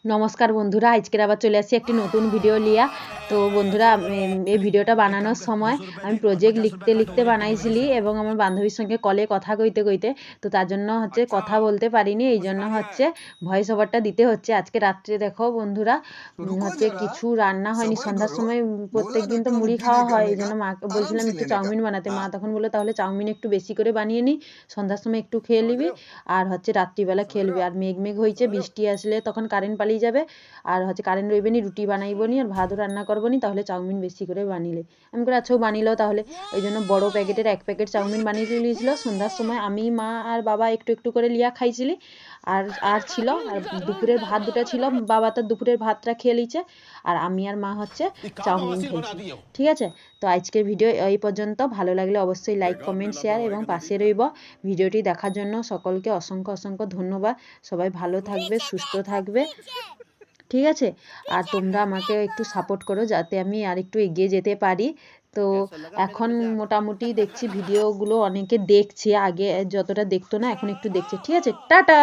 নমস্কার বন্ধুরা, আজকের আবার চলে আসছি একটি নতুন ভিডিও লিয়া। তো বন্ধুরা, এই ভিডিওটা বানানোর সময় আমি প্রজেক্ট লিখতে লিখতে বানাইছিলি এবং আমার বান্ধবীর সঙ্গে কলে কথা কইতে কইতে, তো তার জন্য কথা বলতে পারিনি। এই জন্য ভয়েস ওভারটা দিতে হচ্ছে। আজকে রাত্রে দেখো বন্ধুরা, কিছু রান্না হয়নি। সন্ধ্যার সময় প্রত্যেক দিন তো মুড়ি খাওয়া হয়, এই জন্য মাকে বলছিলাম একটু চাউমিন বানাতে। মা তখন বললো তাহলে চাউমিন একটু বেশি করে বানিয়ে নি, সন্ধ্যার সময় একটু খেয়ে নিবি আর রাত্রিবেলা খেয়ে নিবি। আর মেঘ মেঘ হয়েছে, বৃষ্টি আসলে তখন কারেন্ট পালিয়ে যাবে আর কারেন্ট রইবে নি, রুটি বানাইবো নি আর ভাতও রান্না করবো নি, তাহলে চাউমিন বেশি করে বানিলে। আমি করে আচ্ছা বানিলো তাহলে। ওই জন্য বড় প্যাকেটের 1 প্যাকেট চাউমিন বানিয়ে নিয়েছিল। সন্ধ্যার সময় আমি, মা আর বাবা একটু একটু করে লিয়া খাইছিলি। আর আর ছিল, আর দুপুরের ভাত দুটো ছিল, বাবা তার দুপুরের ভাতটা খেয়ে লিছে আর আমি আর মা চাউমিন খেয়েছি। ঠিক আছে, তো আজকের ভিডিও এই পর্যন্ত। ভালো লাগলে অবশ্যই লাইক, কমেন্ট, শেয়ার এবং পাশে রইব। ভিডিওটি দেখার জন্য সকলকে অসংখ্য অসংখ্য ধন্যবাদ। সবাই ভালো থাকবে, সুস্থ থাকবে, ঠিক আছে। আর তোমরা আমাকে একটু সাপোর্ট করো যাতে আমি আর একটু এগিয়ে যেতে পারি। তো এখন মোটামুটি দেখছি ভিডিওগুলো অনেকে দেখছে, আগে যতটা দেখতো না এখন একটু দেখছে। ঠিক আছে, টাটা।